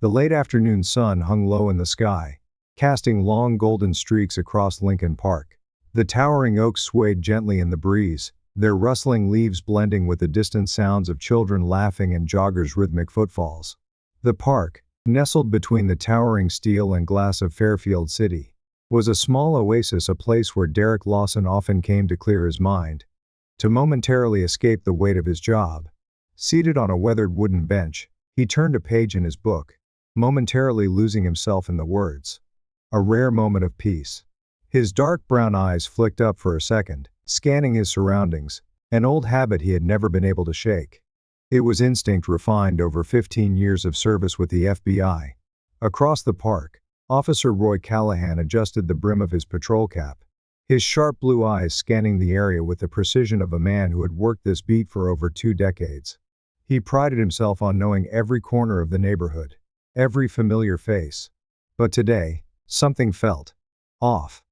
The late afternoon sun hung low in the sky, casting long golden streaks across Lincoln Park. The towering oaks swayed gently in the breeze, their rustling leaves blending with the distant sounds of children laughing and joggers' rhythmic footfalls. The park, nestled between the towering steel and glass of Fairfield City, was a small oasis, a place where Derek Lawson often came to clear his mind, to momentarily escape the weight of his job. Seated on a weathered wooden bench, he turned a page in his book, momentarily losing himself in the words. A rare moment of peace. His dark brown eyes flicked up for a second, scanning his surroundings, an old habit he had never been able to shake. It was instinct refined over 15 years of service with the FBI. Across the park, Officer Roy Callahan adjusted the brim of his patrol cap, his sharp blue eyes scanning the area with the precision of a man who had worked this beat for over 2 decades. He prided himself on knowing every corner of the neighborhood, every familiar face. But today, something felt off.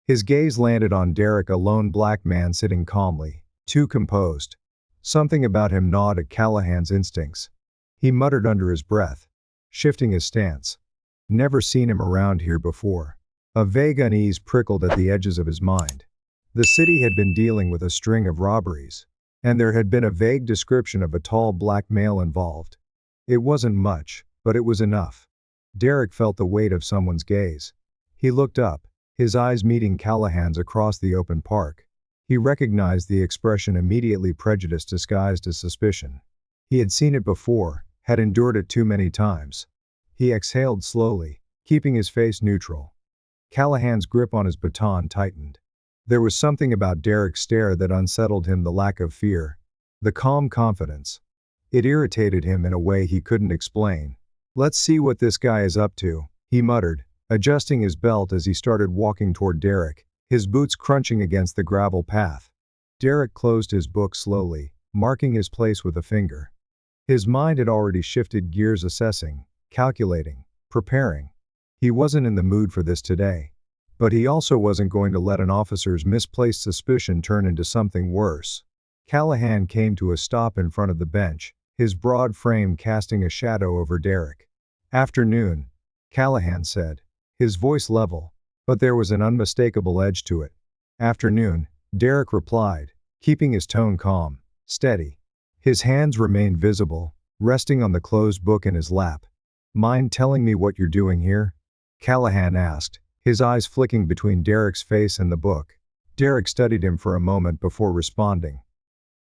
His gaze landed on Derek, a lone black man sitting calmly, too composed. Something about him gnawed at Callahan's instincts. He muttered under his breath, shifting his stance. Never seen him around here before. A vague unease prickled at the edges of his mind. The city had been dealing with a string of robberies, and there had been a vague description of a tall black male involved. It wasn't much, but it was enough. Derek felt the weight of someone's gaze. He looked up, his eyes meeting Callahan's across the open park. He recognized the expression, immediately prejudice disguised as suspicion. He had seen it before, had endured it too many times. He exhaled slowly, keeping his face neutral. Callahan's grip on his baton tightened. There was something about Derek's stare that unsettled him, the lack of fear, the calm confidence. It irritated him in a way he couldn't explain. "Let's see what this guy is up to," he muttered, adjusting his belt as he started walking toward Derek, his boots crunching against the gravel path. Derek closed his book slowly, marking his place with a finger. His mind had already shifted gears, assessing, calculating, preparing. He wasn't in the mood for this today. But he also wasn't going to let an officer's misplaced suspicion turn into something worse. Callahan came to a stop in front of the bench, his broad frame casting a shadow over Derek. "Afternoon," Callahan said, his voice level, but there was an unmistakable edge to it. "Afternoon," Derek replied, keeping his tone calm, steady. His hands remained visible, resting on the closed book in his lap. "Mind telling me what you're doing here?" Callahan asked, his eyes flicking between Derek's face and the book. Derek studied him for a moment before responding.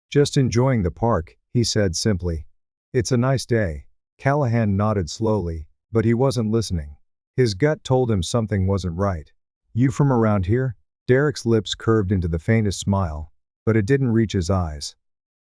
"Just enjoying the park," he said simply. "It's a nice day." Callahan nodded slowly, but he wasn't listening. His gut told him something wasn't right. "You from around here?" Derek's lips curved into the faintest smile, but it didn't reach his eyes.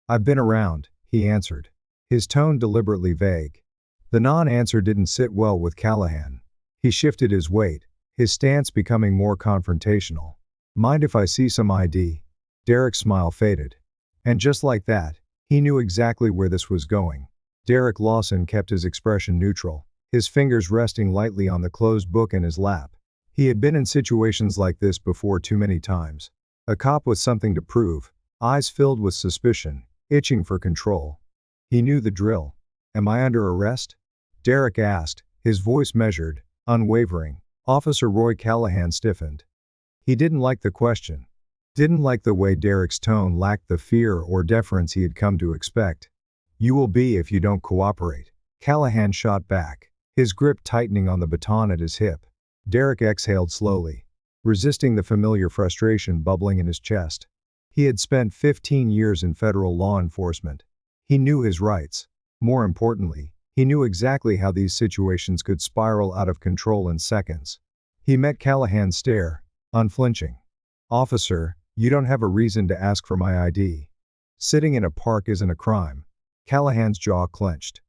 "I've been around," he answered, his tone deliberately vague. The non-answer didn't sit well with Callahan. He shifted his weight, his stance becoming more confrontational. "Mind if I see some ID?" Derek's smile faded. And just like that, he knew exactly where this was going. Derek Lawson kept his expression neutral, his fingers resting lightly on the closed book in his lap. He had been in situations like this before too many times. A cop with something to prove, eyes filled with suspicion, itching for control. He knew the drill. "Am I under arrest?" Derek asked, his voice measured, unwavering. Officer Roy Callahan stiffened. He didn't like the question. Didn't like the way Derek's tone lacked the fear or deference he had come to expect. "You will be if you don't cooperate," Callahan shot back, his grip tightening on the baton at his hip. Derek exhaled slowly, resisting the familiar frustration bubbling in his chest. He had spent 15 years in federal law enforcement. He knew his rights. More importantly, he knew exactly how these situations could spiral out of control in seconds. He met Callahan's stare, unflinching. "Officer, you don't have a reason to ask for my ID. Sitting in a park isn't a crime." Callahan's jaw clenched.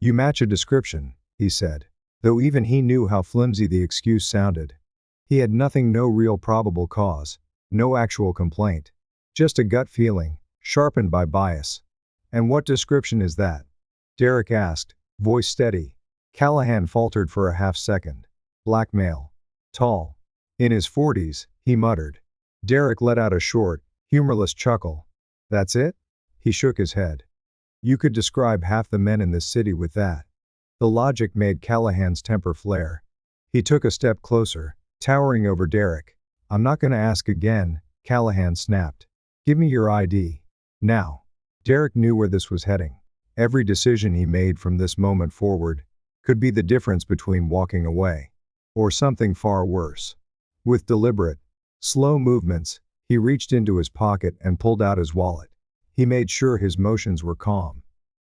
"You match a description," he said, though even he knew how flimsy the excuse sounded. He had nothing, no real probable cause, no actual complaint. Just a gut feeling, sharpened by bias. "And what description is that?" Derek asked, voice steady. Callahan faltered for a half second. "Black male. Tall. In his 40s, he muttered. Derek let out a short, humorless chuckle. "That's it?" He shook his head. "You could describe half the men in this city with that." The logic made Callahan's temper flare. He took a step closer, towering over Derek. "I'm not gonna ask again," Callahan snapped. "Give me your ID. Now." Derek knew where this was heading. Every decision he made from this moment forward could be the difference between walking away or something far worse. With deliberate, slow movements, he reached into his pocket and pulled out his wallet. He made sure his motions were calm,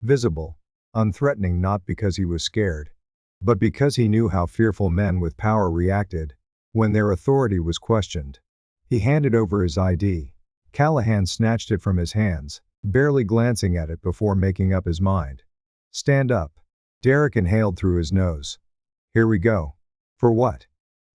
visible, unthreatening, not because he was scared, but because he knew how fearful men with power reacted when their authority was questioned. He handed over his ID. Callahan snatched it from his hands, barely glancing at it before making up his mind. "Stand up." Derek inhaled through his nose. "Here we go." "For what?"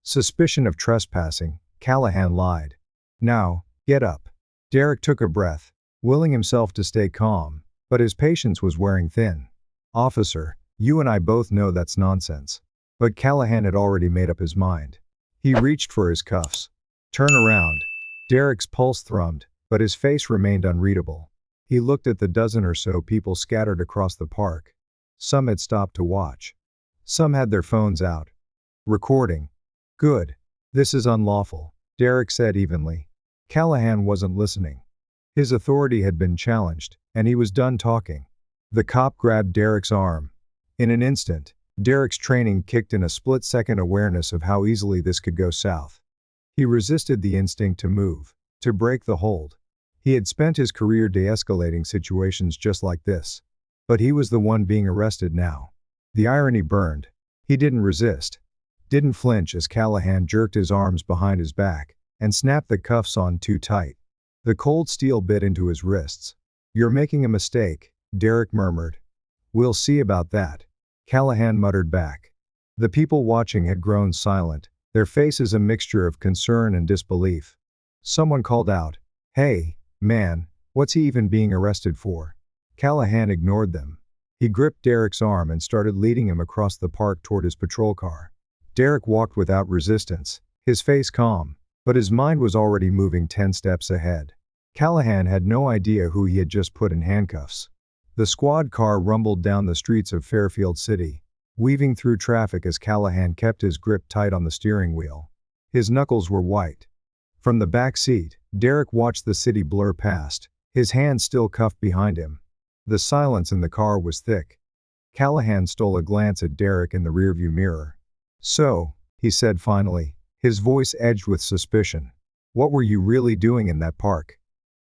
"Suspicion of trespassing," Callahan lied. "Now, get up." Derek took a breath, willing himself to stay calm, but his patience was wearing thin. "Officer, you and I both know that's nonsense." But Callahan had already made up his mind. He reached for his cuffs. "Turn around." Derek's pulse thrummed, but his face remained unreadable. He looked at the dozen or so people scattered across the park. Some had stopped to watch. Some had their phones out. Recording. "Good. This is unlawful," Derek said evenly. Callahan wasn't listening. His authority had been challenged, and he was done talking. The cop grabbed Derek's arm. In an instant, Derek's training kicked in, a split-second awareness of how easily this could go south. He resisted the instinct to move, to break the hold. He had spent his career de-escalating situations just like this. But he was the one being arrested now. The irony burned. He didn't resist. Didn't flinch as Callahan jerked his arms behind his back and snapped the cuffs on too tight. The cold steel bit into his wrists. "You're making a mistake," Derek murmured. "We'll see about that," Callahan muttered back. The people watching had grown silent, their faces a mixture of concern and disbelief. Someone called out, "Hey, man, what's he even being arrested for?" Callahan ignored them. He gripped Derek's arm and started leading him across the park toward his patrol car. Derek walked without resistance, his face calm, but his mind was already moving 10 steps ahead. Callahan had no idea who he had just put in handcuffs. The squad car rumbled down the streets of Fairfield City, weaving through traffic as Callahan kept his grip tight on the steering wheel. His knuckles were white. From the back seat, Derek watched the city blur past, his hands still cuffed behind him. The silence in the car was thick. Callahan stole a glance at Derek in the rearview mirror. "So," he said finally, his voice edged with suspicion, "what were you really doing in that park?"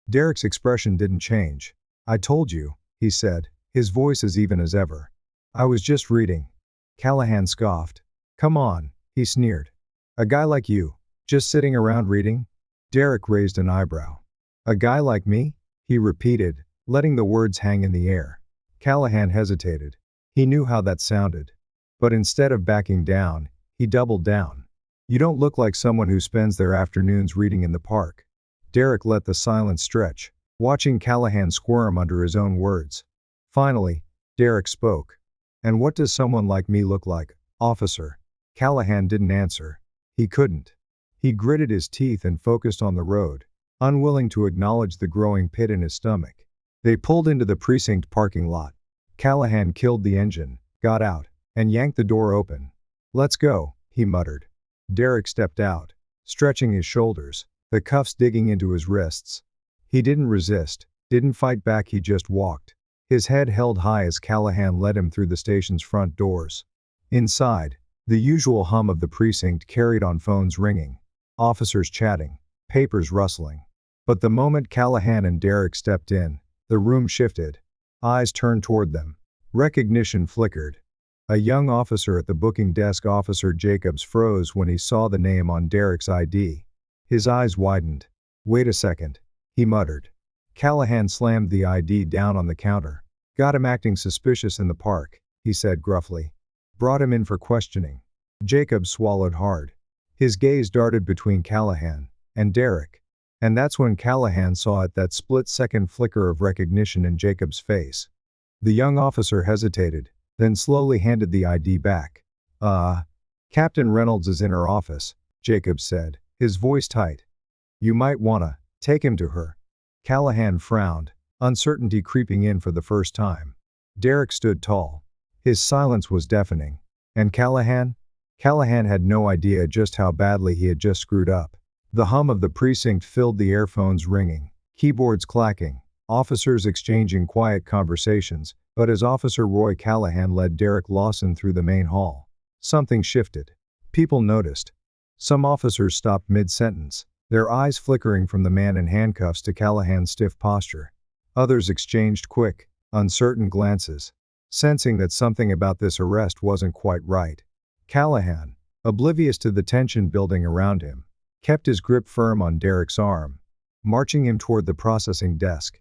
Derek's expression didn't change. "I told you," he said, his voice as even as ever. "I was just reading." Callahan scoffed. "Come on," he sneered. "A guy like you, just sitting around reading?" Derek raised an eyebrow. "A guy like me?" he repeated, letting the words hang in the air. Callahan hesitated. He knew how that sounded. But instead of backing down, he doubled down. "You don't look like someone who spends their afternoons reading in the park." Derek let the silence stretch, watching Callahan squirm under his own words. Finally, Derek spoke. "And what does someone like me look like, officer?" Callahan didn't answer. He couldn't. He gritted his teeth and focused on the road, unwilling to acknowledge the growing pit in his stomach. They pulled into the precinct parking lot. Callahan killed the engine, got out, and yanked the door open. "Let's go," he muttered. Derek stepped out, stretching his shoulders, the cuffs digging into his wrists. He didn't resist, didn't fight back, he just walked, his head held high as Callahan led him through the station's front doors. Inside, the usual hum of the precinct carried on, phones ringing, officers chatting, papers rustling. But the moment Callahan and Derek stepped in, the room shifted. Eyes turned toward them. Recognition flickered. A young officer at the booking desk, Officer Jacobs, froze when he saw the name on Derek's ID. His eyes widened. "Wait a second," he muttered. Callahan slammed the ID down on the counter. "Got him acting suspicious in the park," he said gruffly. "Brought him in for questioning." Jacobs swallowed hard. His gaze darted between Callahan and Derek. And that's when Callahan saw it, that split-second flicker of recognition in Jacob's face. The young officer hesitated, then slowly handed the ID back. Captain Reynolds is in her office," Jacobs said, his voice tight. "You might wanna take him to her." Callahan frowned, uncertainty creeping in for the first time. Derek stood tall. His silence was deafening. And Callahan? Callahan had no idea just how badly he had just screwed up. The hum of the precinct filled the earphones ringing, keyboards clacking, officers exchanging quiet conversations, but as Officer Roy Callahan led Derek Lawson through the main hall, something shifted. People noticed. Some officers stopped mid-sentence, their eyes flickering from the man in handcuffs to Callahan's stiff posture. Others exchanged quick, uncertain glances, sensing that something about this arrest wasn't quite right. Callahan, oblivious to the tension building around him, kept his grip firm on Derek's arm, marching him toward the processing desk.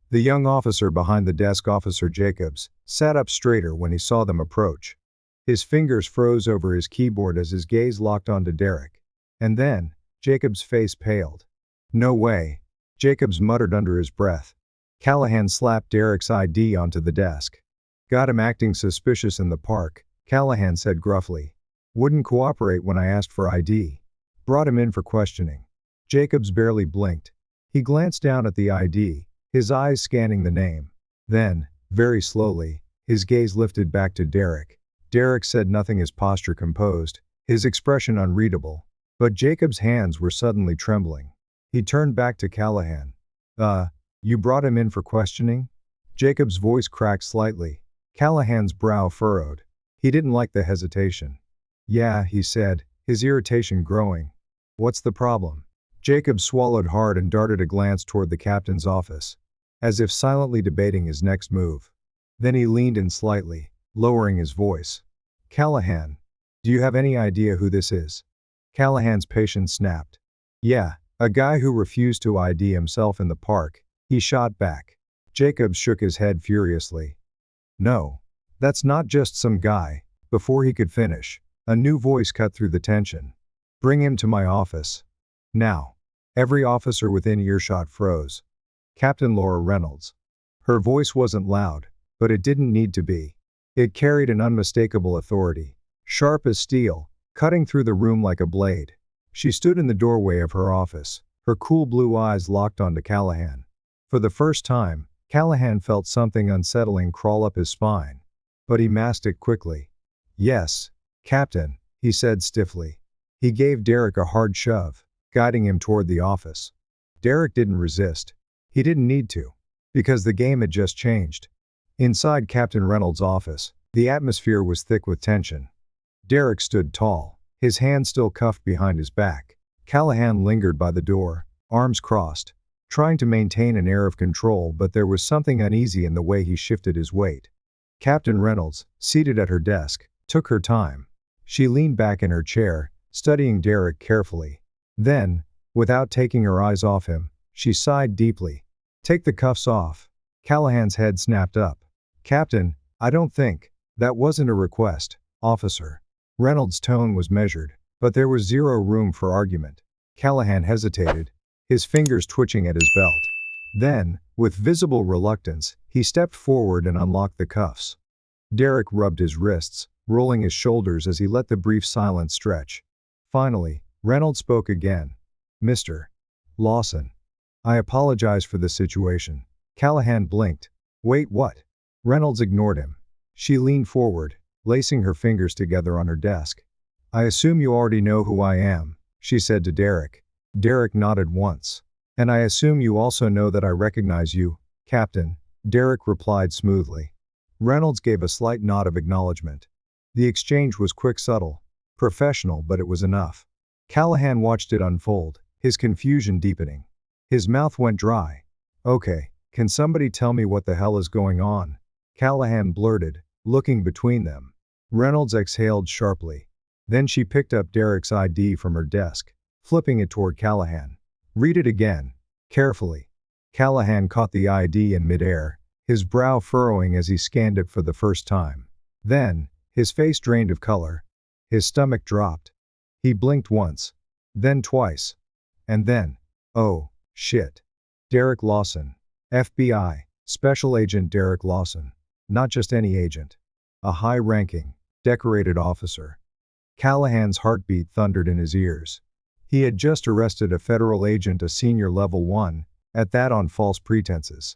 The young officer behind the desk, Officer Jacobs, sat up straighter when he saw them approach. His fingers froze over his keyboard as his gaze locked onto Derek. And then, Jacobs' face paled. "No way," Jacobs muttered under his breath. Callahan slapped Derek's ID onto the desk. "Got him acting suspicious in the park," Callahan said gruffly. "Wouldn't cooperate when I asked for ID. Brought him in for questioning." Jacobs barely blinked. He glanced down at the ID, his eyes scanning the name. Then, very slowly, his gaze lifted back to Derek. Derek said nothing, his posture composed, his expression unreadable. But Jacobs' hands were suddenly trembling. He turned back to Callahan. You brought him in for questioning?" Jacobs' voice cracked slightly. Callahan's brow furrowed. He didn't like the hesitation. "Yeah," he said, his irritation growing. "What's the problem?" Jacobs swallowed hard and darted a glance toward the captain's office, as if silently debating his next move. Then he leaned in slightly, lowering his voice. "Callahan, do you have any idea who this is?" Callahan's patience snapped. "Yeah, a guy who refused to ID himself in the park," he shot back. Jacobs shook his head furiously. "No, that's not just some guy." Before he could finish, a new voice cut through the tension. "Bring him to my office. Now." Every officer within earshot froze. Captain Laura Reynolds. Her voice wasn't loud, but it didn't need to be. It carried an unmistakable authority, sharp as steel, cutting through the room like a blade. She stood in the doorway of her office, her cool blue eyes locked onto Callahan. For the first time, Callahan felt something unsettling crawl up his spine. But he masked it quickly. "Yes, Captain," he said stiffly. He gave Derek a hard shove, guiding him toward the office. Derek didn't resist. He didn't need to, because the game had just changed. Inside Captain Reynolds' office, the atmosphere was thick with tension. Derek stood tall, his hands still cuffed behind his back. Callahan lingered by the door, arms crossed, trying to maintain an air of control, but there was something uneasy in the way he shifted his weight. Captain Reynolds, seated at her desk, took her time. She leaned back in her chair, studying Derek carefully. Then, without taking her eyes off him, she sighed deeply. "Take the cuffs off." Callahan's head snapped up. "Captain, I don't think, that wasn't a request, officer." Reynolds' tone was measured, but there was zero room for argument. Callahan hesitated, his fingers twitching at his belt. Then, with visible reluctance, he stepped forward and unlocked the cuffs. Derek rubbed his wrists, rolling his shoulders as he let the brief silence stretch. Finally, Reynolds spoke again. "Mr. Lawson, I apologize for the situation." Callahan blinked. "Wait, what?" Reynolds ignored him. She leaned forward, lacing her fingers together on her desk. "I assume you already know who I am," she said to Derek. Derek nodded once. "And I assume you also know that I recognize you, Captain," Derek replied smoothly. Reynolds gave a slight nod of acknowledgement. The exchange was quick, subtle, professional, but it was enough. Callahan watched it unfold, his confusion deepening. His mouth went dry. "Okay, can somebody tell me what the hell is going on?" Callahan blurted, looking between them. Reynolds exhaled sharply. Then she picked up Derek's ID from her desk, flipping it toward Callahan. "Read it again, carefully." Callahan caught the ID in midair, his brow furrowing as he scanned it for the first time. Then, his face drained of color. His stomach dropped. He blinked once. Then twice. And then, oh, shit. Derek Lawson. FBI, Special Agent Derek Lawson. Not just any agent. A high-ranking, decorated officer. Callahan's heartbeat thundered in his ears. He had just arrested a federal agent, a senior level 1, at that on false pretenses.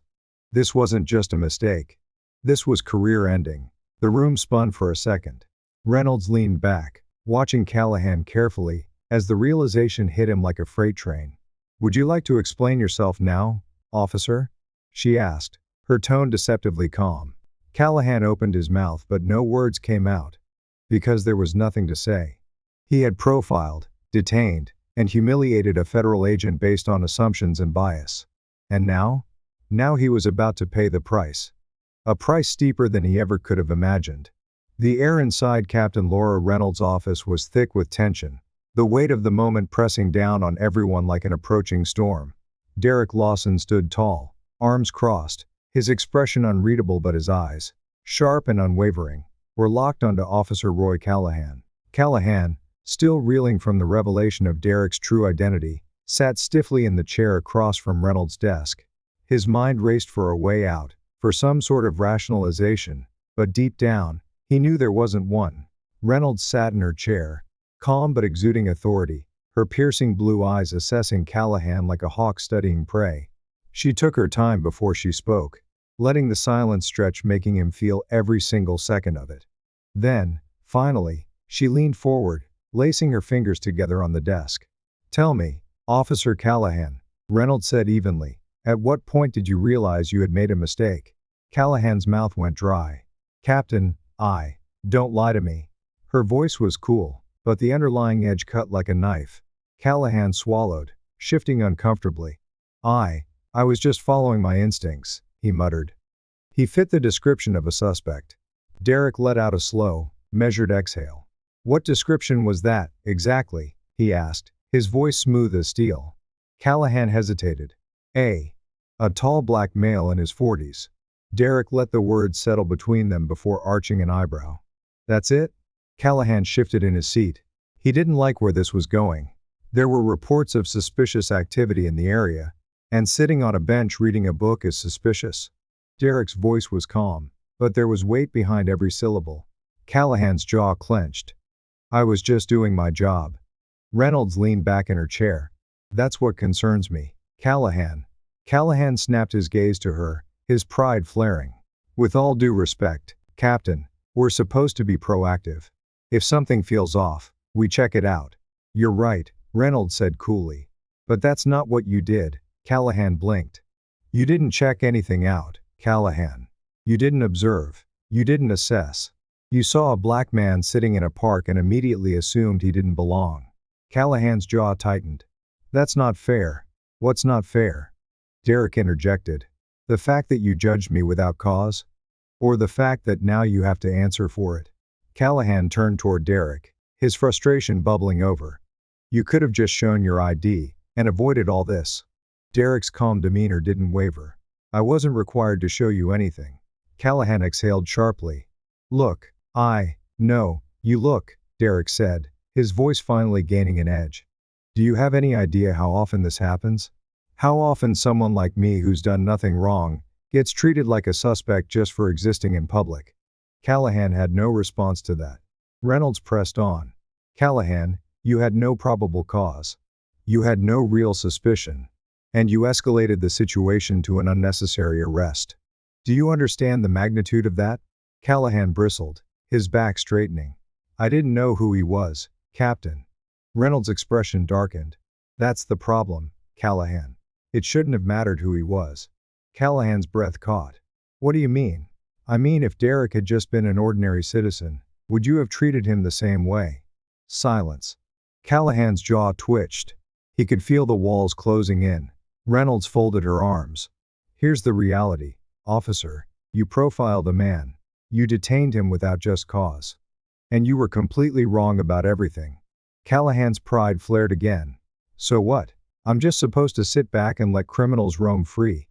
This wasn't just a mistake. This was career-ending. The room spun for a second. Reynolds leaned back, watching Callahan carefully, as the realization hit him like a freight train. "Would you like to explain yourself now, officer?" she asked, her tone deceptively calm. Callahan opened his mouth but no words came out. Because there was nothing to say. He had profiled, detained, and humiliated a federal agent based on assumptions and bias. And now? Now he was about to pay the price. A price steeper than he ever could have imagined. The air inside Captain Laura Reynolds' office was thick with tension, the weight of the moment pressing down on everyone like an approaching storm. Derek Lawson stood tall, arms crossed, his expression unreadable but his eyes, sharp and unwavering, were locked onto Officer Roy Callahan. Callahan, still reeling from the revelation of Derek's true identity, sat stiffly in the chair across from Reynolds' desk. His mind raced for a way out, for some sort of rationalization, but deep down, he knew there wasn't one. Reynolds sat in her chair, calm but exuding authority, her piercing blue eyes assessing Callahan like a hawk studying prey. She took her time before she spoke, letting the silence stretch, making him feel every single second of it. Then, finally, she leaned forward, lacing her fingers together on the desk. "Tell me, Officer Callahan," Reynolds said evenly, "at what point did you realize you had made a mistake?" Callahan's mouth went dry. "Captain, don't lie to me." Her voice was cool, but the underlying edge cut like a knife. Callahan swallowed, shifting uncomfortably. I was just following my instincts," he muttered. He fit the description of a suspect. Derek let out a slow, measured exhale. "What description was that, exactly?" he asked, his voice smooth as steel. Callahan hesitated. A tall black male in his 40s. Derek let the words settle between them before arching an eyebrow. "That's it?" Callahan shifted in his seat. He didn't like where this was going. There were reports of suspicious activity in the area, and sitting on a bench reading a book is suspicious. Derek's voice was calm, but there was weight behind every syllable. Callahan's jaw clenched. "I was just doing my job." Reynolds leaned back in her chair. "That's what concerns me, Callahan." Callahan snapped his gaze to her, his pride flaring. "With all due respect, Captain, we're supposed to be proactive. If something feels off, we check it out." "You're right," Reynolds said coolly. "But that's not what you did." Callahan blinked. "You didn't check anything out, Callahan. You didn't observe. You didn't assess. You saw a black man sitting in a park and immediately assumed he didn't belong." Callahan's jaw tightened. "That's not fair." "What's not fair?" Derek interjected. "The fact that you judged me without cause? Or the fact that now you have to answer for it?" Callahan turned toward Derek, his frustration bubbling over. "You could have just shown your ID and avoided all this." Derek's calm demeanor didn't waver. "I wasn't required to show you anything." Callahan exhaled sharply. "Look, no, you look," Derek said, his voice finally gaining an edge. "Do you have any idea how often this happens? How often someone like me who's done nothing wrong gets treated like a suspect just for existing in public?" Callahan had no response to that. Reynolds pressed on. "Callahan, you had no probable cause. You had no real suspicion. And you escalated the situation to an unnecessary arrest. Do you understand the magnitude of that?" Callahan bristled, his back straightening. "I didn't know who he was, Captain." Reynolds' expression darkened. "That's the problem, Callahan. It shouldn't have mattered who he was." Callahan's breath caught. "What do you mean?" "I mean, if Derek had just been an ordinary citizen, would you have treated him the same way?" Silence. Callahan's jaw twitched. He could feel the walls closing in. Reynolds folded her arms. "Here's the reality, officer. You profiled a man. You detained him without just cause. And you were completely wrong about everything." Callahan's pride flared again. "So what? I'm just supposed to sit back and let criminals roam free?"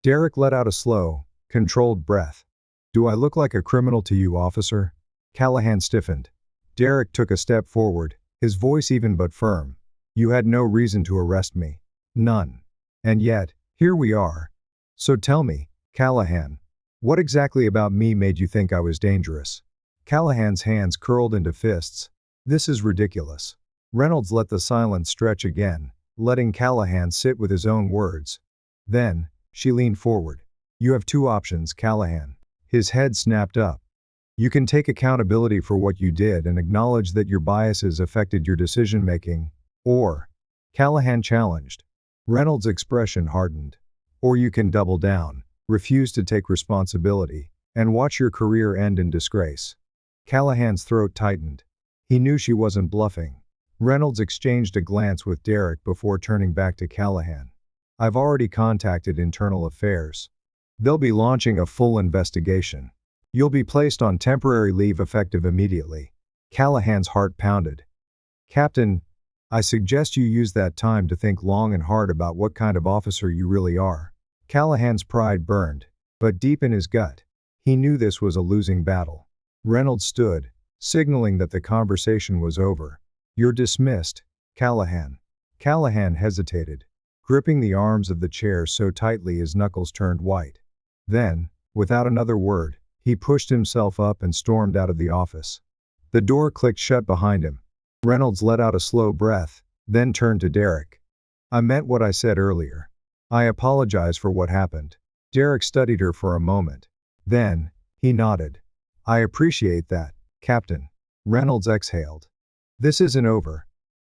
Derek let out a slow, controlled breath. "Do I look like a criminal to you, officer?" Callahan stiffened. Derek took a step forward, his voice even but firm. "You had no reason to arrest me. None. And yet, here we are. So tell me, Callahan, what exactly about me made you think I was dangerous?" Callahan's hands curled into fists. "This is ridiculous." Reynolds let the silence stretch again, letting Callahan sit with his own words. Then, she leaned forward. "You have two options, Callahan." His head snapped up. You can take accountability for what you did and acknowledge that your biases affected your decision-making. Or, Callahan challenged. Reynolds' expression hardened. Or you can double down, refuse to take responsibility, and watch your career end in disgrace. Callahan's throat tightened. He knew she wasn't bluffing. Reynolds exchanged a glance with Derek before turning back to Callahan. I've already contacted Internal Affairs. They'll be launching a full investigation. You'll be placed on temporary leave effective immediately. Callahan's heart pounded. Captain, I suggest you use that time to think long and hard about what kind of officer you really are. Callahan's pride burned, but deep in his gut, he knew this was a losing battle. Reynolds stood, signaling that the conversation was over. You're dismissed, Callahan. Callahan hesitated, gripping the arms of the chair so tightly his knuckles turned white. Then, without another word, he pushed himself up and stormed out of the office. The door clicked shut behind him. Reynolds let out a slow breath, then turned to Derek. I meant what I said earlier. I apologize for what happened. Derek studied her for a moment. Then, he nodded. I appreciate that, Captain. Reynolds exhaled. This isn't over.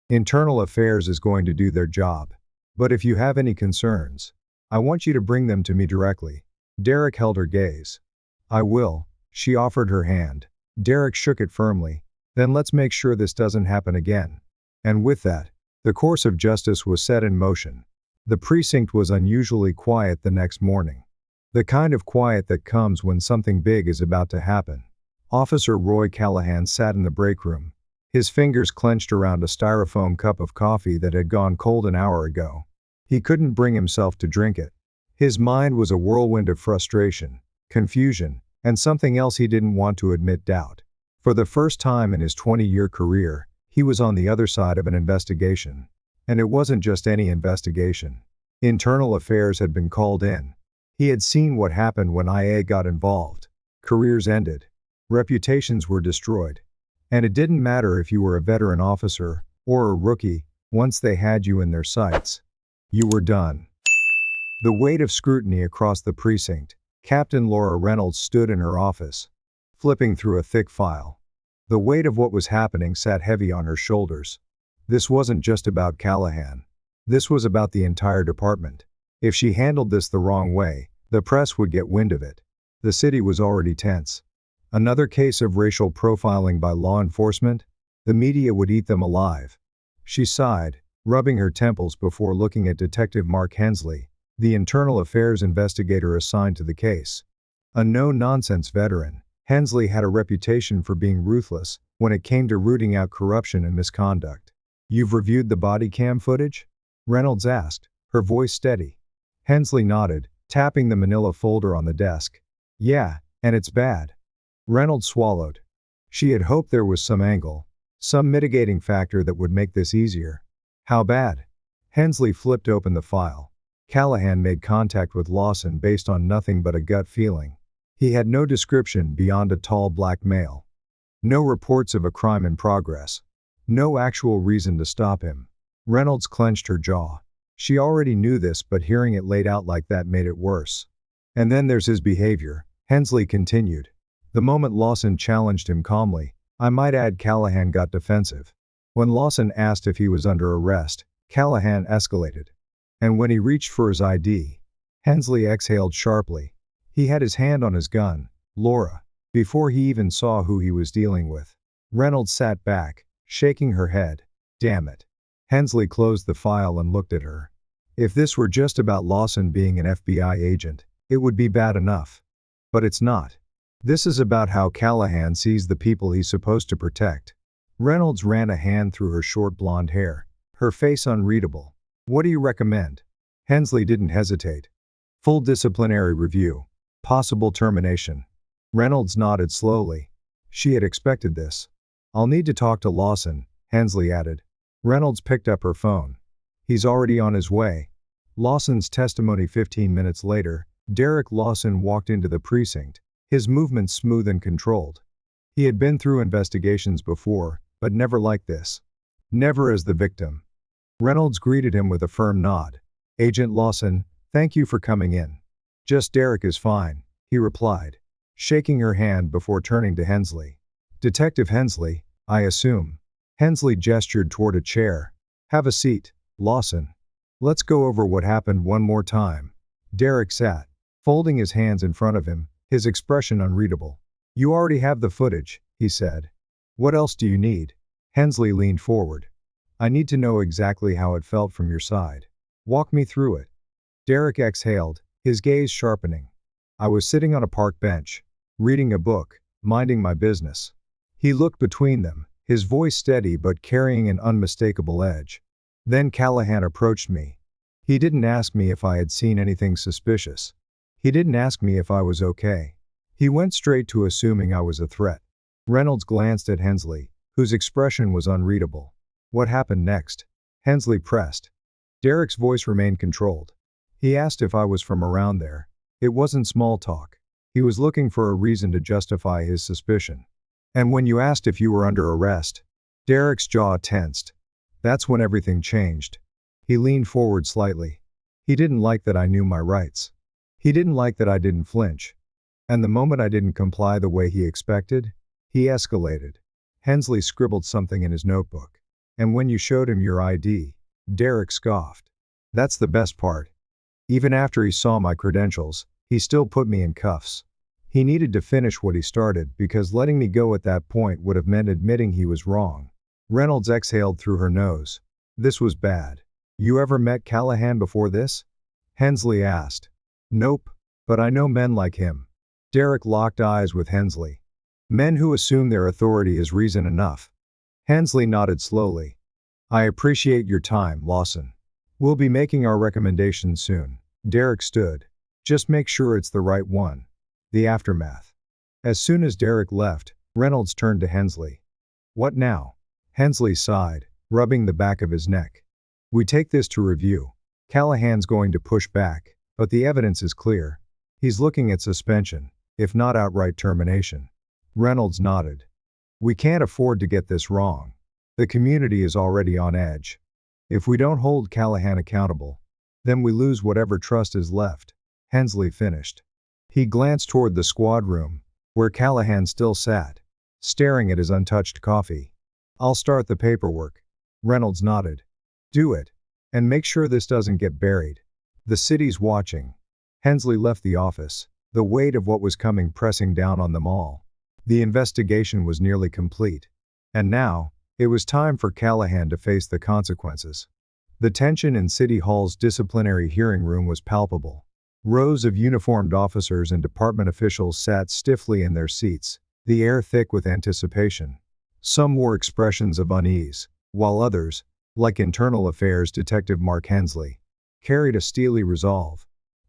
Internal Affairs is going to do their job. But if you have any concerns, I want you to bring them to me directly. Derek held her gaze. I will. She offered her hand. Derek shook it firmly. Then let's make sure this doesn't happen again. And with that, the course of justice was set in motion. The precinct was unusually quiet the next morning. The kind of quiet that comes when something big is about to happen. Officer Roy Callahan sat in the break room, his fingers clenched around a styrofoam cup of coffee that had gone cold an hour ago. He couldn't bring himself to drink it. His mind was a whirlwind of frustration, confusion, and something else he didn't want to admit: doubt. For the first time in his 20-year career, he was on the other side of an investigation. And it wasn't just any investigation. Internal Affairs had been called in. He had seen what happened when IA got involved. Careers ended. Reputations were destroyed. And it didn't matter if you were a veteran officer or a rookie, once they had you in their sights, you were done. The weight of scrutiny across the precinct. Captain Laura Reynolds stood in her office, flipping through a thick file. The weight of what was happening sat heavy on her shoulders. This wasn't just about Callahan. This was about the entire department. If she handled this the wrong way, the press would get wind of it. The city was already tense. Another case of racial profiling by law enforcement? The media would eat them alive. She sighed, rubbing her temples before looking at Detective Mark Hensley, the Internal Affairs investigator assigned to the case. A no-nonsense veteran, Hensley had a reputation for being ruthless when it came to rooting out corruption and misconduct. You've reviewed the body cam footage? Reynolds asked, her voice steady. Hensley nodded, tapping the manila folder on the desk. Yeah, and it's bad. Reynolds swallowed. She had hoped there was some angle, some mitigating factor that would make this easier. How bad? Hensley flipped open the file. Callahan made contact with Lawson based on nothing but a gut feeling. He had no description beyond a tall black male. No reports of a crime in progress. No actual reason to stop him. Reynolds clenched her jaw. She already knew this, but hearing it laid out like that made it worse. And then there's his behavior, Hensley continued. The moment Lawson challenged him calmly, I might add, Callahan got defensive. When Lawson asked if he was under arrest, Callahan escalated. And when he reached for his ID, Hensley exhaled sharply. He had his hand on his gun, Laura, before he even saw who he was dealing with. Reynolds sat back, shaking her head. Damn it. Hensley closed the file and looked at her. If this were just about Lawson being an FBI agent, it would be bad enough. But it's not. This is about how Callahan sees the people he's supposed to protect. Reynolds ran a hand through her short blonde hair, her face unreadable. What do you recommend? Hensley didn't hesitate. Full disciplinary review. Possible termination. Reynolds nodded slowly. She had expected this. I'll need to talk to Lawson, Hensley added. Reynolds picked up her phone. He's already on his way. Lawson's testimony. 15 minutes later, Derek Lawson walked into the precinct, his movements smooth and controlled. He had been through investigations before, but never like this. Never as the victim. Reynolds greeted him with a firm nod. Agent Lawson, thank you for coming in. Just Derek is fine, he replied. shaking her hand before turning to Hensley. Detective Hensley, I assume. Hensley gestured toward a chair. Have a seat, Lawson. Let's go over what happened one more time. Derek sat, folding his hands in front of him, his expression unreadable. You already have the footage, he said. What else do you need? Hensley leaned forward. I need to know exactly how it felt from your side. Walk me through it. Derek exhaled, his gaze sharpening. I was sitting on a park bench, reading a book, minding my business. He looked between them, his voice steady but carrying an unmistakable edge. Then Callahan approached me. He didn't ask me if I had seen anything suspicious. He didn't ask me if I was okay. He went straight to assuming I was a threat. Reynolds glanced at Hensley, whose expression was unreadable. What happened next? Hensley pressed. Derek's voice remained controlled. He asked if I was from around there. It wasn't small talk. He was looking for a reason to justify his suspicion. And when you asked if you were under arrest, Derek's jaw tensed. That's when everything changed. He leaned forward slightly. He didn't like that I knew my rights. He didn't like that I didn't flinch. And the moment I didn't comply the way he expected, he escalated. Hensley scribbled something in his notebook. And when you showed him your ID, Derek scoffed. That's the best part. Even after he saw my credentials, he still put me in cuffs. He needed to finish what he started because letting me go at that point would have meant admitting he was wrong. Reynolds exhaled through her nose. This was bad. You ever met Callahan before this? Hensley asked. Nope, but I know men like him. Derek locked eyes with Hensley. Men who assume their authority is reason enough. Hensley nodded slowly. I appreciate your time, Lawson. We'll be making our recommendations soon. Derek stood. Just make sure it's the right one. The aftermath. As soon as Derek left, Reynolds turned to Hensley. What now? Hensley sighed, rubbing the back of his neck. We take this to review. Callahan's going to push back, but the evidence is clear. He's looking at suspension, if not outright termination. Reynolds nodded. We can't afford to get this wrong. The community is already on edge. If we don't hold Callahan accountable, then we lose whatever trust is left. Hensley finished. He glanced toward the squad room, where Callahan still sat, staring at his untouched coffee. I'll start the paperwork. Reynolds nodded. Do it. And make sure this doesn't get buried. The city's watching. Hensley left the office, the weight of what was coming pressing down on them all. The investigation was nearly complete. And now, it was time for Callahan to face the consequences. The tension in City Hall's disciplinary hearing room was palpable. Rows of uniformed officers and department officials sat stiffly in their seats, the air thick with anticipation. Some wore expressions of unease, while others, like Internal Affairs Detective Mark Hensley, carried a steely resolve.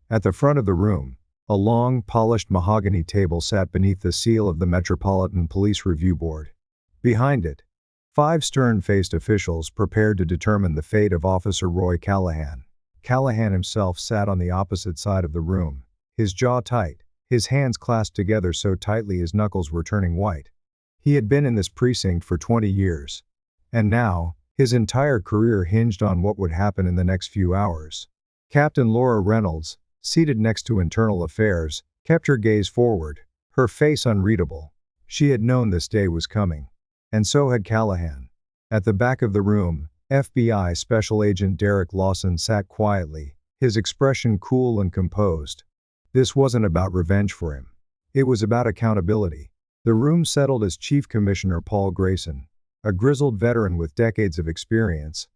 At the front of the room, a long, polished mahogany table sat beneath the seal of the Metropolitan Police Review Board. Behind it, 5 stern-faced officials prepared to determine the fate of Officer Roy Callahan. Callahan himself sat on the opposite side of the room, his jaw tight, his hands clasped together so tightly his knuckles were turning white. He had been in this precinct for 20 years. And now, his entire career hinged on what would happen in the next few hours. Captain Laura Reynolds, seated next to Internal Affairs, kept her gaze forward, her face unreadable. She had known this day was coming. And so had Callahan. At the back of the room, FBI Special Agent Derek Lawson sat quietly, his expression cool and composed. This wasn't about revenge for him. It was about accountability. The room settled as Chief Commissioner Paul Grayson, a grizzled veteran with decades of experience,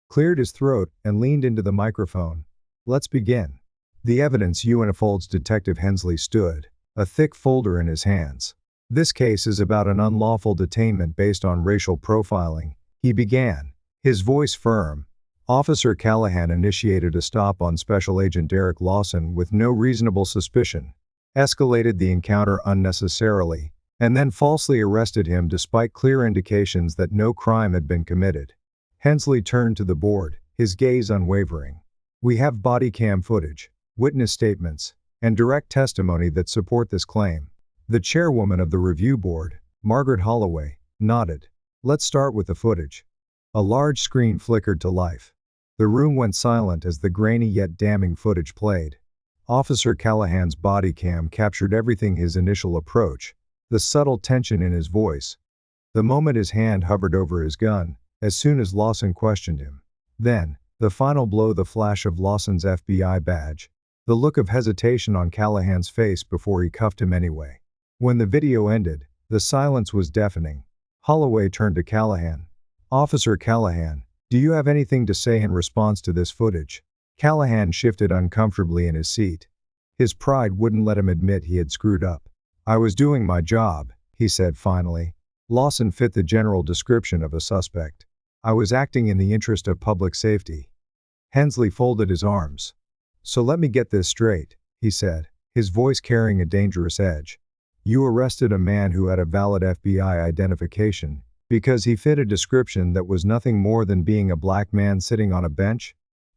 cleared his throat and leaned into the microphone. Let's begin. The evidence unfolds. Detective Hensley stood, a thick folder in his hands. This case is about an unlawful detainment based on racial profiling, he began, his voice firm. Officer Callahan initiated a stop on Special Agent Derek Lawson with no reasonable suspicion, escalated the encounter unnecessarily, and then falsely arrested him despite clear indications that no crime had been committed. Hensley turned to the board, his gaze unwavering. We have body cam footage, witness statements, and direct testimony that support this claim. The chairwoman of the review board, Margaret Holloway, nodded. Let's start with the footage. A large screen flickered to life. The room went silent as the grainy yet damning footage played. Officer Callahan's body cam captured everything: his initial approach, the subtle tension in his voice, the moment his hand hovered over his gun, as soon as Lawson questioned him. Then, the final blow: the flash of Lawson's FBI badge, the look of hesitation on Callahan's face before he cuffed him anyway. When the video ended, the silence was deafening. Holloway turned to Callahan. "Officer Callahan, do you have anything to say in response to this footage?" Callahan shifted uncomfortably in his seat. His pride wouldn't let him admit he had screwed up. "I was doing my job," he said finally. "Lawson fit the general description of a suspect. I was acting in the interest of public safety." Hensley folded his arms. "So let me get this straight," he said, his voice carrying a dangerous edge. "You arrested a man who had a valid FBI identification because he fit a description that was nothing more than being a black man sitting on a bench?"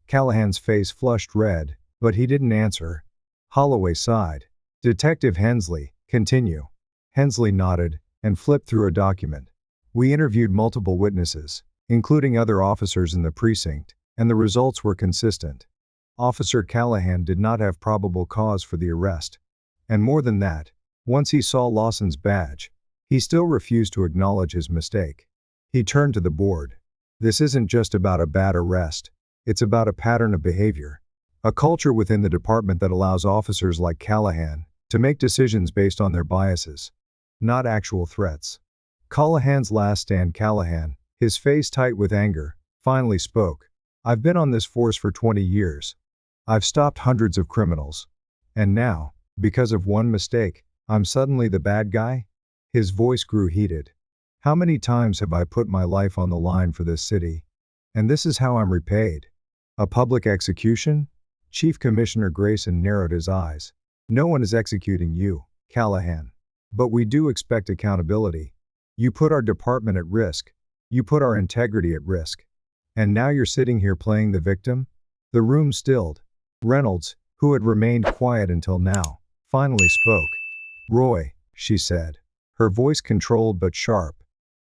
Callahan's face flushed red, but he didn't answer. Holloway sighed. "Detective Hensley, continue." Hensley nodded and flipped through a document. "We interviewed multiple witnesses, including other officers in the precinct, and the results were consistent. Officer Callahan did not have probable cause for the arrest. And more than that, once he saw Lawson's badge, he still refused to acknowledge his mistake." He turned to the board. "This isn't just about a bad arrest. It's about a pattern of behavior. A culture within the department that allows officers like Callahan to make decisions based on their biases, not actual threats." Callahan's last stand. Callahan, his face tight with anger, finally spoke. "I've been on this force for 20 years. I've stopped hundreds of criminals. And now, because of one mistake, I'm suddenly the bad guy?" His voice grew heated. "How many times have I put my life on the line for this city? And this is how I'm repaid? A public execution?" Chief Commissioner Grayson narrowed his eyes. "No one is executing you, Callahan. But we do expect accountability. You put our department at risk. You put our integrity at risk. And now you're sitting here playing the victim?" The room stilled. Reynolds, who had remained quiet until now, finally spoke. "Roy," she said, her voice controlled but sharp,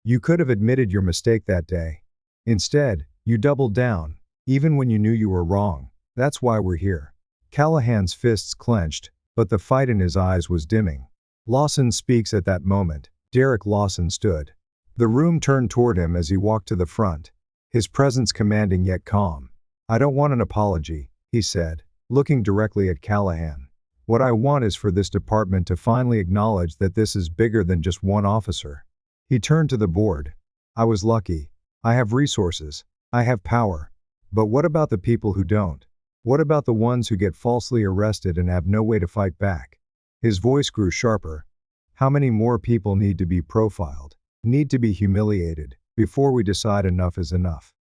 "you could have admitted your mistake that day. Instead, you doubled down, even when you knew you were wrong. That's why we're here." Callahan's fists clenched, but the fight in his eyes was dimming. "Lawson speaks." At that moment, Derek Lawson stood. The room turned toward him as he walked to the front, his presence commanding yet calm. "I don't want an apology," he said, looking directly at Callahan. "What I want is for this department to finally acknowledge that this is bigger than just one officer." He turned to the board. "I was lucky. I have resources. I have power. But what about the people who don't? What about the ones who get falsely arrested and have no way to fight back?" His voice grew sharper. "How many more people need to be profiled, need to be humiliated, before we decide enough is enough?"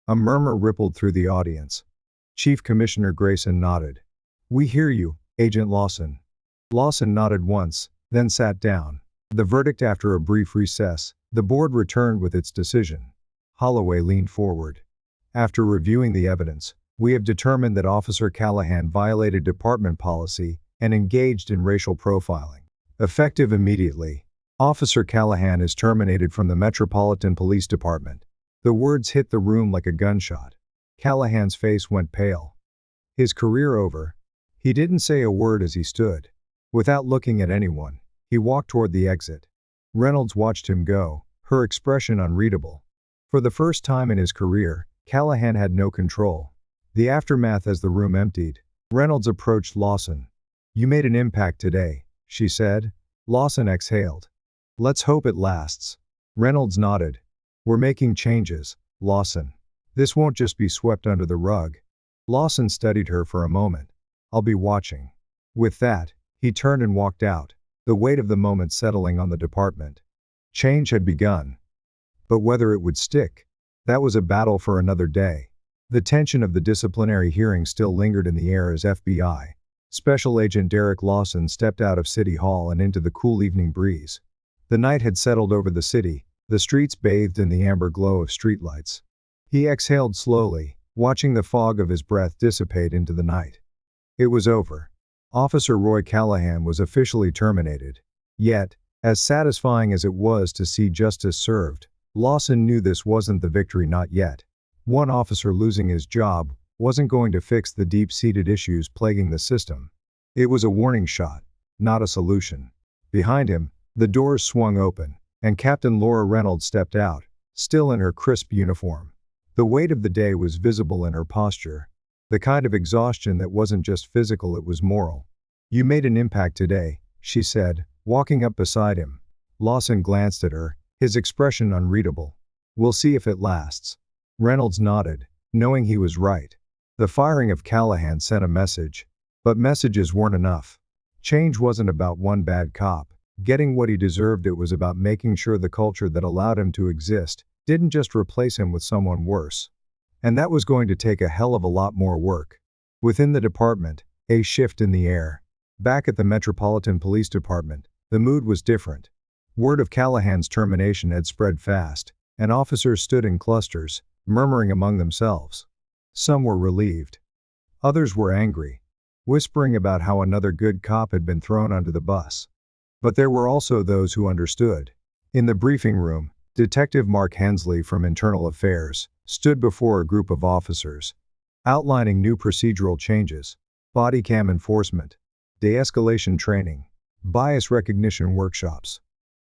A murmur rippled through the audience. Chief Commissioner Grayson nodded. "We hear you, Agent Lawson." Lawson nodded once, then sat down. The verdict. After a brief recess, the board returned with its decision. Holloway leaned forward. "After reviewing the evidence, we have determined that Officer Callahan violated department policy and engaged in racial profiling. Effective immediately, Officer Callahan is terminated from the Metropolitan Police Department." The words hit the room like a gunshot. Callahan's face went pale. His career over? He didn't say a word as he stood. Without looking at anyone, he walked toward the exit. Reynolds watched him go, her expression unreadable. For the first time in his career, Callahan had no control. The aftermath. As the room emptied, Reynolds approached Lawson. "You made an impact today," she said. Lawson exhaled. "Let's hope it lasts." Reynolds nodded. "We're making changes, Lawson. This won't just be swept under the rug." Lawson studied her for a moment. "I'll be watching." With that, he turned and walked out, the weight of the moment settling on the department. Change had begun. But whether it would stick, that was a battle for another day. The tension of the disciplinary hearing still lingered in the air as FBI Special Agent Derek Lawson stepped out of City Hall and into the cool evening breeze. The night had settled over the city, the streets bathed in the amber glow of streetlights. He exhaled slowly, watching the fog of his breath dissipate into the night. It was over. Officer Roy Callahan was officially terminated. Yet, as satisfying as it was to see justice served, Lawson knew this wasn't the victory. Not yet. One officer losing his job wasn't going to fix the deep-seated issues plaguing the system. It was a warning shot, not a solution. Behind him, the doors swung open, and Captain Laura Reynolds stepped out, still in her crisp uniform. The weight of the day was visible in her posture. The kind of exhaustion that wasn't just physical, it was moral. "You made an impact today," she said, walking up beside him. Lawson glanced at her, his expression unreadable. "We'll see if it lasts." Reynolds nodded, knowing he was right. The firing of Callahan sent a message. But messages weren't enough. Change wasn't about one bad cop getting what he deserved, it was about making sure the culture that allowed him to exist didn't just replace him with someone worse. And that was going to take a hell of a lot more work. Within the department, a shift in the air. Back at the Metropolitan Police Department, the mood was different. Word of Callahan's termination had spread fast, and officers stood in clusters, murmuring among themselves. Some were relieved. Others were angry, whispering about how another good cop had been thrown under the bus. But there were also those who understood. In the briefing room, Detective Mark Hensley from Internal Affairs stood before a group of officers, outlining new procedural changes, body cam enforcement, de-escalation training, bias recognition workshops.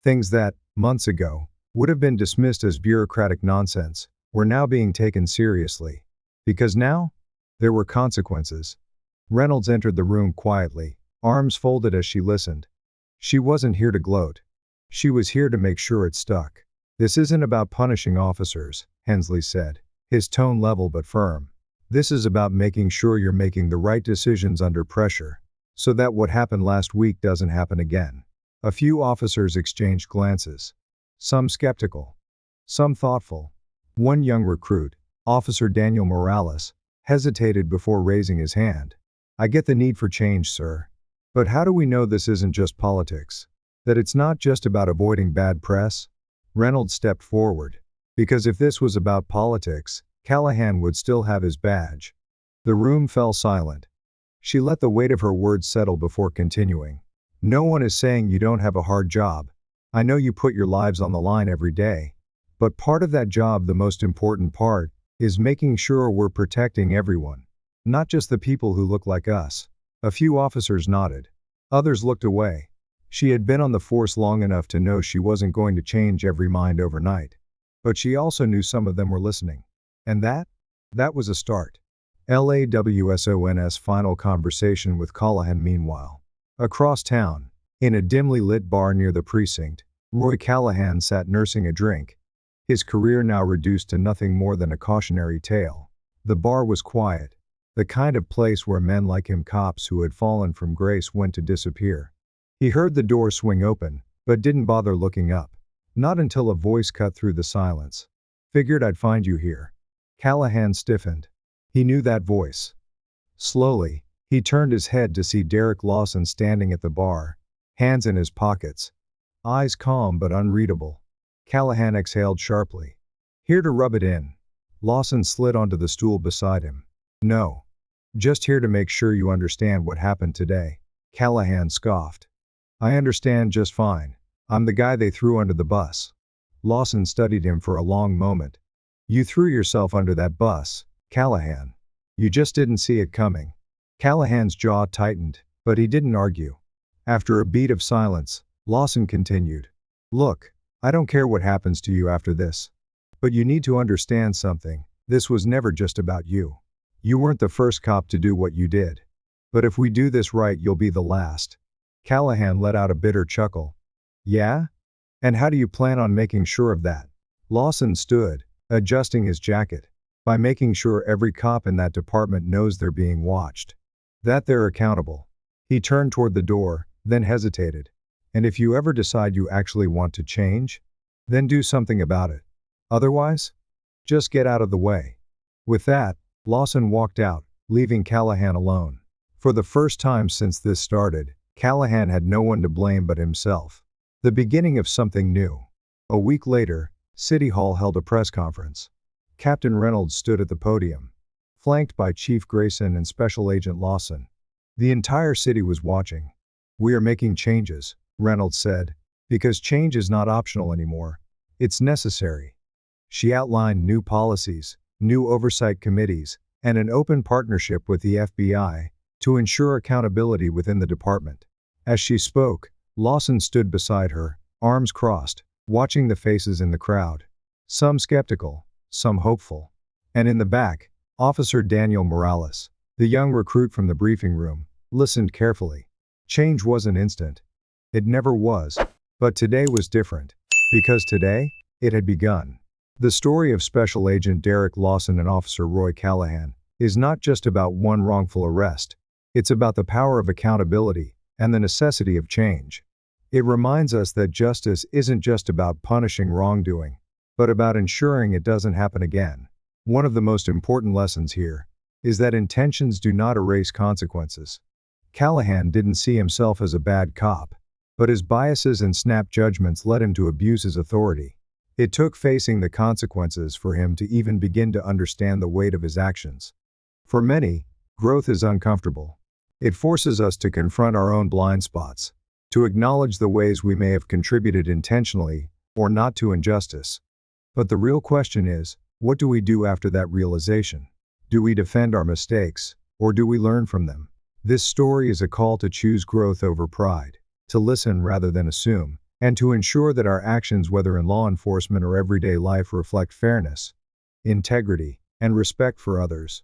Things that, months ago, would have been dismissed as bureaucratic nonsense, were now being taken seriously. Because now, there were consequences. Reynolds entered the room quietly, arms folded as she listened. She wasn't here to gloat. She was here to make sure it stuck. "This isn't about punishing officers," Hensley said, his tone level but firm. "This is about making sure you're making the right decisions under pressure, so that what happened last week doesn't happen again." A few officers exchanged glances. Some skeptical, some thoughtful. One young recruit, Officer Daniel Morales, hesitated before raising his hand. "I get the need for change, sir. But how do we know this isn't just politics? That it's not just about avoiding bad press?" Reynolds stepped forward. Because if this was about politics, Callahan would still have his badge. The room fell silent. She let the weight of her words settle before continuing. "No one is saying you don't have a hard job. I know you put your lives on the line every day. But part of that job, the most important part, is making sure we're protecting everyone. Not just the people who look like us." A few officers nodded. Others looked away. She had been on the force long enough to know she wasn't going to change every mind overnight. But she also knew some of them were listening. And that was a start. LAWSON's final conversation with Callahan. Meanwhile, across town, in a dimly lit bar near the precinct, Roy Callahan sat nursing a drink. His career now reduced to nothing more than a cautionary tale. The bar was quiet. The kind of place where men like him, cops who had fallen from grace, went to disappear. He heard the door swing open, but didn't bother looking up. Not until a voice cut through the silence. "Figured I'd find you here." Callahan stiffened. He knew that voice. Slowly, he turned his head to see Derek Lawson standing at the bar, hands in his pockets, eyes calm but unreadable. Callahan exhaled sharply. "Here to rub it in." Lawson slid onto the stool beside him. "No. Just here to make sure you understand what happened today." Callahan scoffed. "I understand just fine. I'm the guy they threw under the bus." Lawson studied him for a long moment. "You threw yourself under that bus, Callahan. You just didn't see it coming." Callahan's jaw tightened, but he didn't argue. After a beat of silence, Lawson continued. "Look, I don't care what happens to you after this. But you need to understand something. This was never just about you. You weren't the first cop to do what you did. But if we do this right, you'll be the last." Callahan let out a bitter chuckle. "Yeah? And how do you plan on making sure of that?" Lawson stood, adjusting his jacket. "By making sure every cop in that department knows they're being watched. That they're accountable." He turned toward the door, then hesitated. "And if you ever decide you actually want to change, then do something about it. Otherwise, just get out of the way." With that, Lawson walked out, leaving Callahan alone. For the first time since this started, Callahan had no one to blame but himself. The beginning of something new. A week later, City Hall held a press conference. Captain Reynolds stood at the podium, flanked by Chief Grayson and Special Agent Lawson. The entire city was watching. "We are making changes," Reynolds said, "because change is not optional anymore. It's necessary." She outlined new policies, new oversight committees, and an open partnership with the FBI, to ensure accountability within the department. As she spoke, Lawson stood beside her, arms crossed, watching the faces in the crowd. Some skeptical, some hopeful. And in the back, Officer Daniel Morales, the young recruit from the briefing room, listened carefully. Change wasn't instant. It never was. But today was different. Because today, it had begun. The story of Special Agent Derek Lawson and Officer Roy Callahan is not just about one wrongful arrest. It's about the power of accountability and the necessity of change. It reminds us that justice isn't just about punishing wrongdoing, but about ensuring it doesn't happen again. One of the most important lessons here is that intentions do not erase consequences. Callahan didn't see himself as a bad cop, but his biases and snap judgments led him to abuse his authority. It took facing the consequences for him to even begin to understand the weight of his actions. For many, growth is uncomfortable. It forces us to confront our own blind spots, to acknowledge the ways we may have contributed intentionally or not to injustice. But the real question is, what do we do after that realization? Do we defend our mistakes, or do we learn from them? This story is a call to choose growth over pride, to listen rather than assume, and to ensure that our actions, whether in law enforcement or everyday life, reflect fairness, integrity, and respect for others.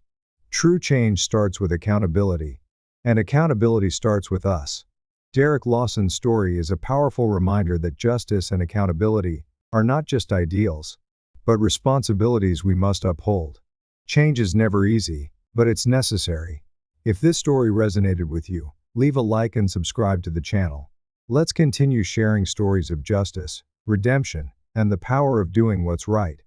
True change starts with accountability, and accountability starts with us. Derek Lawson's story is a powerful reminder that justice and accountability are not just ideals, but responsibilities we must uphold. Change is never easy, but it's necessary. If this story resonated with you, leave a like and subscribe to the channel. Let's continue sharing stories of justice, redemption, and the power of doing what's right.